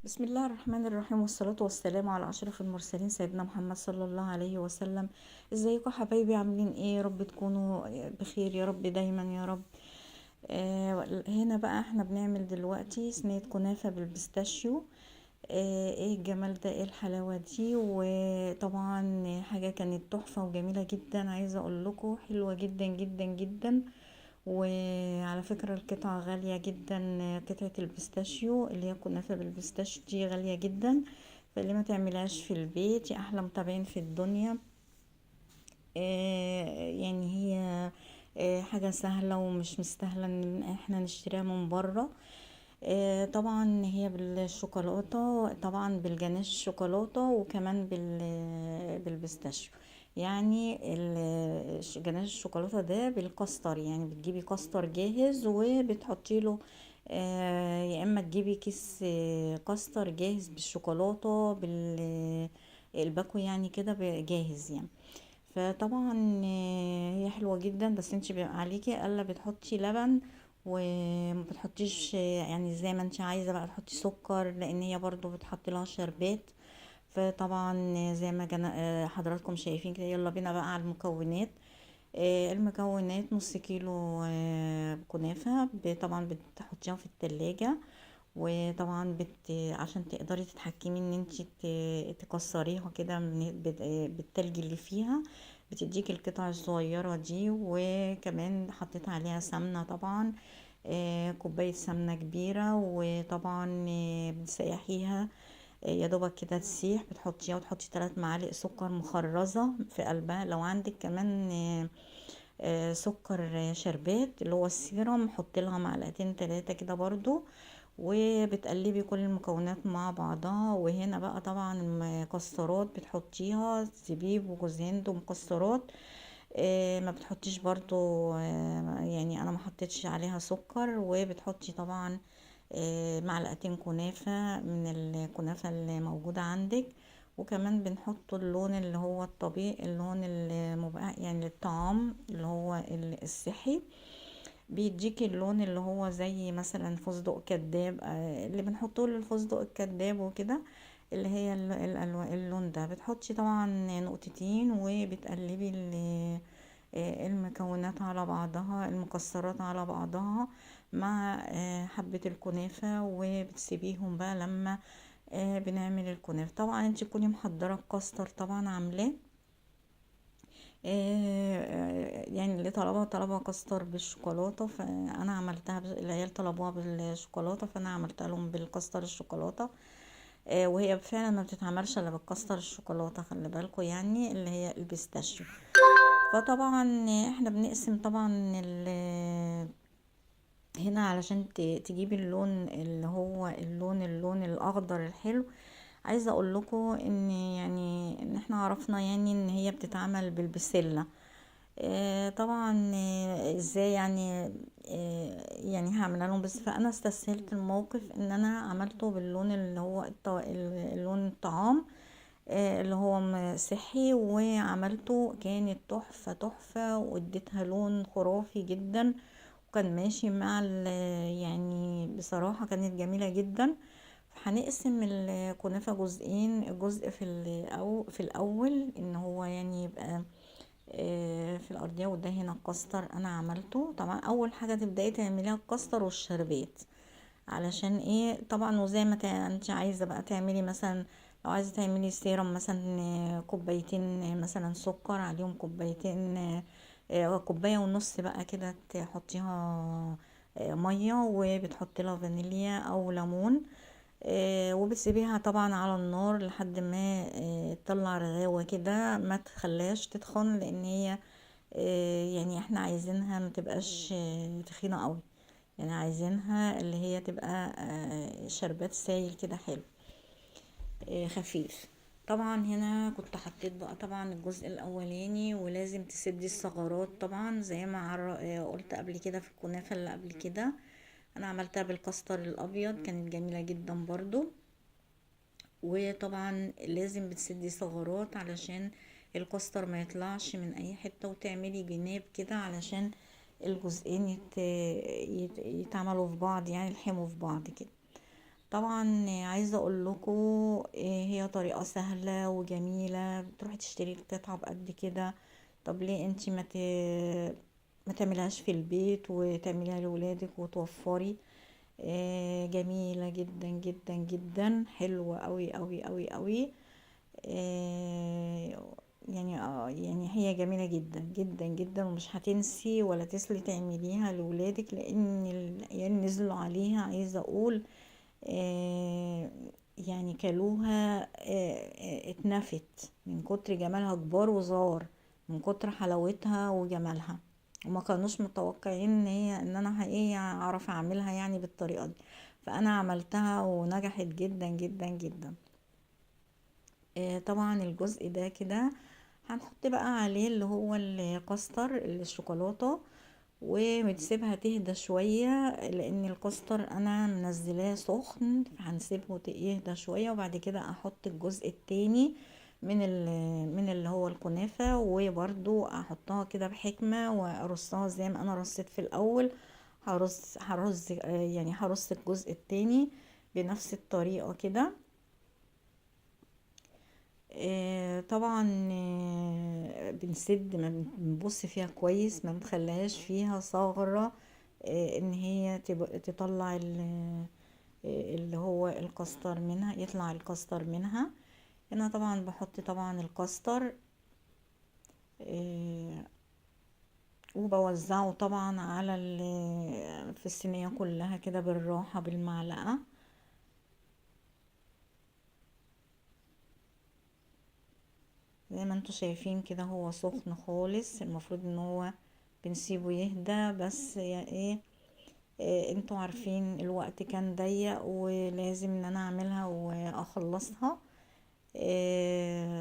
بسم الله الرحمن الرحيم، والصلاة والسلام على أشرف المرسلين سيدنا محمد صلى الله عليه وسلم. ازيكم حبايبي؟ عاملين ايه؟ يا رب تكونوا بخير يا رب دايما يا رب. هنا بقى احنا بنعمل دلوقتي صينية كنافة بالبيستاشيو. ايه الجمال ده، ايه الحلاوة دي! وطبعا حاجة كانت تحفة وجميلة جدا، عايزة اقول لكم حلوة جدا جدا جدا. وعلى فكرة القطعة غالية جدا، قطعة البيستاشيو اللي هي كنافة بالبيستاشيو دي غالية جدا. فاللي ما تعملهاش في البيت يا احلى متابعين في الدنيا. يعني هي حاجة سهلة ومش مستاهلة ان احنا نشتريها من بره. طبعا هي بالشوكولاتة، طبعا بالجناش الشوكولاتة، وكمان بالبيستاشيو. يعني جناش الشوكولاتة ده بالكاستر، يعني بتجيبي كاستر جاهز وبتحطي له. يا اما تجيبي كيس كاستر جاهز بالشوكولاتة الباكو، يعني كده جاهز يعني. فطبعا هي حلوة جدا، بس انت بيبقى عليكي الا بتحطي لبن، وما بتحطيش يعني زي ما انت عايزة بقى تحطي سكر، لان هي برضو بتحط لها شربات. فطبعا زي ما حضراتكم شايفين كده. يلا بينا بقى على المكونات. المكونات: نص كيلو كنافة، طبعا بتحطيها في التلاجة. وطبعا عشان تقدري تتحكمي ان انت تكسريها كده بالتلج اللي فيها، بتديكي القطع الصغيرة دي. وكمان حطيت عليها سمنة طبعا، كوباية سمنة كبيرة. وطبعا بتسيحيها يا دوبك كده تسيح، بتحطيها وتحطي 3 معالق سكر مخرزة في قلبها. لو عندك كمان سكر شربات اللي هو السيرم، حطي لها معلقتين 3 كده برضو. وبتقلبي كل المكونات مع بعضها. وهنا بقى طبعا المكسرات بتحطيها: زبيب وجوز هند ومكسرات. ما بتحطيش برضو يعني انا ما حطيتش عليها سكر. وبتحطي طبعا معلقتين كنافة من الكنافة اللي موجودة عندك. وكمان بنحط اللون اللي هو الطبيعي، اللون المبقى يعني للطعام اللي هو الصحي. بيديكي اللون اللي هو زي مثلا فستق كداب، اللي بنحطه للفستق الكداب وكده، اللي هي اللون ده. بتحطي طبعا نقطتين وبتقلبي المكونات على بعضها، المكسرات على بعضها مع حبة الكنافة. وبتسيبيهم بقى لما بنعمل الكنافة. طبعا انت تكوني محضرة الكاستر طبعا عاملاه. يعني اللي طلبها كاستر بالشوكولاتة، فانا عملتها العيال طلبوها بالشوكولاتة، فانا عملتها لهم بالكاستر الشوكولاتة. وهي فعلا ما بتتعملش الا بالكاستر الشوكولاتة، خلي بالكم، يعني اللي هي البيستاشيو. فطبعا احنا بنقسم طبعا هنا علشان تجيبي اللون اللي هو اللون الاخضر الحلو. عايزه اقول لكم ان يعني ان احنا عرفنا يعني ان هي بتتعمل بالبسله. طبعا ازاي يعني؟ يعني هعملها لهم، بس فانا استسهلت الموقف ان انا عملته باللون اللي هو اللون الطعام، اللي هو صحي. وعملته كانت تحفة تحفة، واديتها لون خرافي جدا، وكان ماشي مع يعني بصراحة كانت جميلة جدا. هنقسم الكنافة جزئين: جزء في الأول ان هو يعني يبقى في الأرضية، وده هنا الكاستر أنا عملته. طبعا أول حاجة تبدأي تعمليها الكاستر والشربات. علشان ايه؟ طبعا وزي ما انت عايزة بقى تعملي مثلا، لو عايزة تعملي سيرم مثلا كوبايتين مثلا سكر عليهم كوبايتين، كوباية ونص بقى كده تحطيها مية، وبتحطي لها فانيليا أو ليمون. وبتسيبيها طبعا على النار لحد ما تطلع رغاوة كده، ما تخليهاش تتخن، لان هي يعني احنا عايزينها ما تبقاش تخينة قوي. يعني عايزينها اللي هي تبقى شربات سايل كده حلو، خفيف. طبعا هنا كنت حطيت بقى طبعا الجزء الاولاني، ولازم تسدي الثغرات طبعا زي ما قلت قبل كده في الكنافة اللي قبل كده. انا عملتها بالكاستر الابيض، كانت جميلة جدا برضو. وطبعا لازم بتسدي ثغرات علشان الكاستر ما يطلعش من اي حتة، وتعملي جناب كده علشان الجزئين يتعملوا في بعض، يعني يلحموا في بعض كده. طبعا عايزه اقول لكم هي طريقه سهله وجميله. بتروحي تشتري القطعه بقد كده، طب ليه انتي ما تعملهاش في البيت وتعمليها لولادك وتوفري. جميله جدا جدا جدا، حلوه قوي قوي قوي قوي. يعني هي جميله جدا جدا جدا، ومش هتنسي ولا تسلي تعمليها لولادك، لان العيال نزلوا عليها. عايزه اقول آه، يعني كلوها اتنفت من كتر جمالها، كبار وصغار، من كتر حلاوتها وجمالها. وما كانوش متوقعين ان انا حقيقي اعرف اعملها يعني بالطريقة دي. فانا عملتها ونجحت جدا جدا جدا. طبعا الجزء ده كده هنحط بقى عليه اللي هو الكاستر الشوكولاتة، وبنسيبها تهدى شوية، لان الكاستر انا منزلاه سخن، فهنسيبه يهدى شوية، وبعد كده احط الجزء التاني من اللي هو الكنافة، وبرضو احطها كده بحكمة وارصها زي ما انا رصيت في الاول. هرص الجزء التاني بنفس الطريقة كده. طبعا بنسد، ما بنبص فيها كويس، ما بنخليهاش فيها ثغرة ان هي تطلع اللي هو الكاستر منها، يطلع الكاستر منها. هنا طبعا بحط طبعا الكاستر آه، وبوزعه طبعا على في الصينية كلها كده بالراحة بالمعلقة. زي ما انتوا شايفين كده هو سخن خالص، المفروض ان هو بنسيبه يهدى، بس يا ايه انتوا عارفين الوقت كان ضيق ولازم ان انا اعملها واخلصها.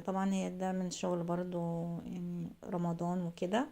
طبعا هي ده من شغل برضو يعني رمضان وكده،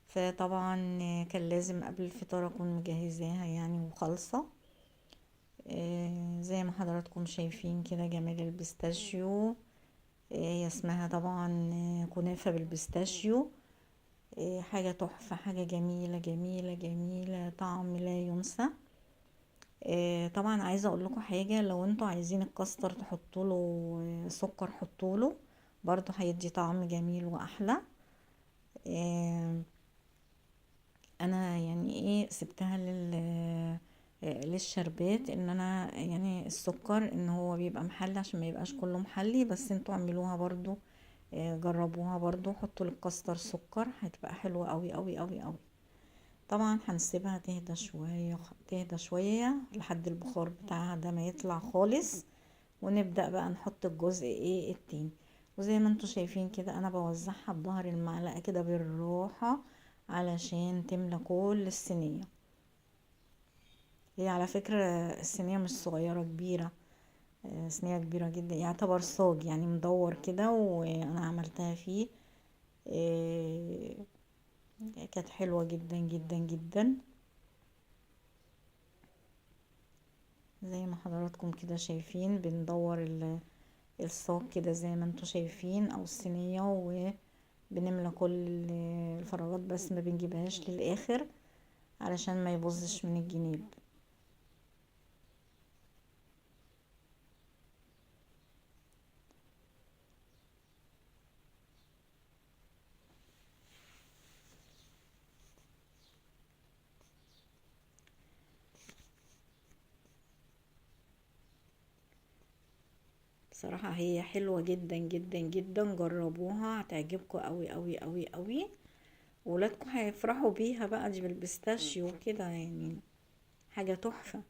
فطبعا كان لازم قبل الفطار اكون مجهزاها يعني وخالصة. زي ما حضراتكم شايفين كده جمال البيستاشيو. هي اسمها طبعا كنافة بالبيستاشيو. حاجة تحفة، حاجة جميلة جميلة جميلة، طعم لا ينسى. طبعا عايزة اقول لكم حاجة، لو انتوا عايزين الكاستر تحطوا له سكر حطوا له، برضو هيدي طعم جميل واحلى. آه، انا يعني ايه سبتها للشربات، ان انا يعني السكر ان هو بيبقى محلي عشان ما يبقاش كله محلي، بس انتوا اعملوها برضو. جربوها برضو، حطوا للكاستر سكر، هتبقى حلوة قوي قوي قوي قوي. طبعا هنسيبها تهدى شوية تهدى شوية لحد البخار بتاعها ده ما يطلع خالص، ونبدأ بقى نحط الجزء ايه التاني. وزي ما انتوا شايفين كده انا بوزعها بظهر المعلقة كده بالراحة علشان تملى كل الصينية. هي على فكرة الصينية مش صغيرة، كبيرة. صينية كبيرة جدا، يعتبر صاج يعني مدور كده، وانا عملتها فيه. آه، كانت حلوة جدا جدا جدا. زي ما حضراتكم كده شايفين بندور الصاج كده زي ما انتوا شايفين، او الصينية، وبنملى كل الفراغات، بس ما بنجيبهاش للاخر علشان ما يبوظش من الجناب. بصراحة هي حلوة جدا جدا جدا، جربوها هتعجبكم قوي قوي قوي قوي. ولادكم هيفرحوا بيها بقى، دي بالبيستاشيو كده يعني، حاجة تحفة.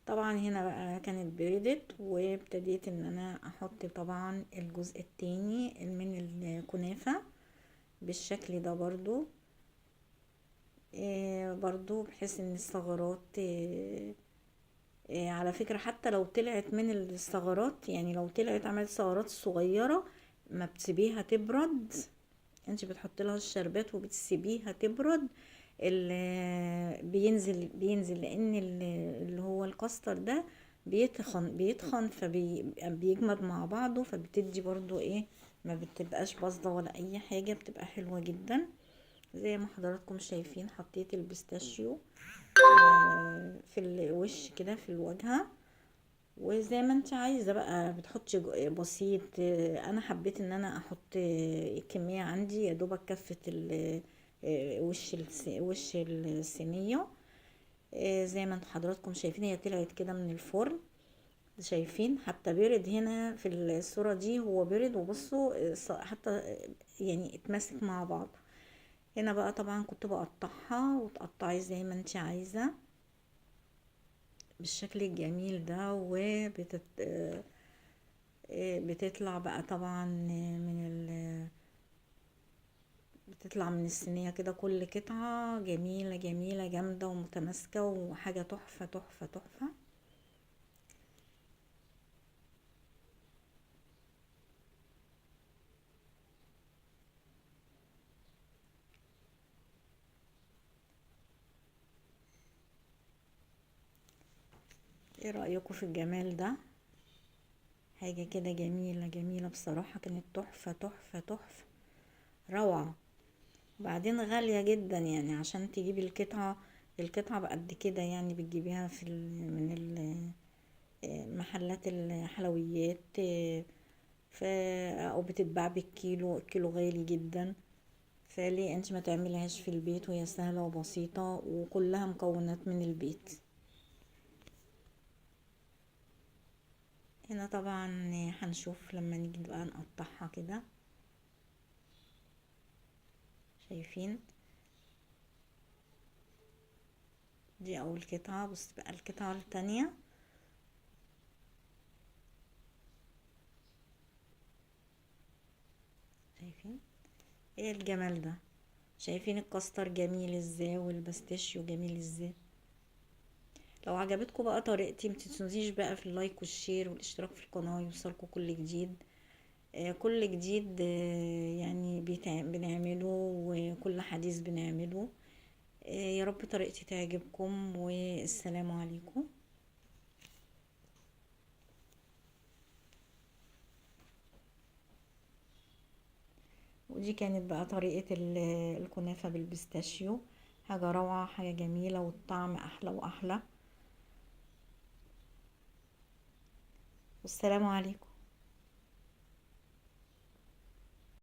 طبعا هنا بقى كانت بردت، وابتديت ان انا احط طبعا الجزء التاني من الكنافة بالشكل ده برضو. برضو بحيث ان الثغرات على فكرة حتى لو طلعت من الثغرات، يعني لو طلعت عملت ثغرات صغيرة، ما بتسيبيها تبرد. انت بتحط لها الشربات وبتسيبيها تبرد، بينزل لان اللي هو الكاستر ده بيتخن فبيجمد مع بعضه، فبتدي برضو ايه، ما بتبقاش باظة ولا اي حاجة، بتبقى حلوة جدا. زي ما حضراتكم شايفين حطيت البيستاشيو في الوش كده في الواجهة، وزي ما انت عايزة بقى بتحطي بسيط. انا حبيت ان انا احط كمية عندي يا دوبك كفة وش الصينية. زي ما انتوا حضراتكم شايفين هي طلعت كده من الفرن، شايفين حتى بيرد هنا في الصورة دي، هو بيرد وبصوا حتى يعني اتماسك مع بعض. هنا بقى طبعا كنت بقطعها، وتقطعي زي ما انت عايزة بالشكل الجميل ده، بتطلع بقى طبعا بتطلع من الصينية كده كل قطعة جميلة جميلة جامدة ومتماسكة وحاجة تحفة تحفة تحفة. ايه رأيكم في الجمال ده؟ حاجة كده جميلة جميلة بصراحة، كانت تحفة تحفة تحفة، روعة. وبعدين غالية جدا يعني، عشان تجيبي القطعة بقد كده يعني، بتجيبيها من محلات الحلويات، ف او بتتباع بالكيلو، الكيلو غالي جدا. فليه انت ما تعمليهاش في البيت، وهي سهلة وبسيطة وكلها مكونات من البيت. هنا طبعا هنشوف لما نيجي بقى نقطعها كده، شايفين دي اول قطعة. بص بقى القطعة التانية، شايفين ايه الجمال ده؟ شايفين الكاستر جميل ازاي والبستاشيو جميل ازاي؟ لو عجبتكم بقى طريقتي متنسونيش بقى في اللايك والشير والاشتراك في القناة، يوصلكم كل جديد. كل جديد يعني بنعمله، وكل حديث بنعمله. يا رب طريقتي تعجبكم، والسلام عليكم. ودي كانت بقى طريقة الكنافة بالبيستاشيو، حاجة روعة، حاجة جميلة، والطعم أحلى وأحلى. والسلام عليكم.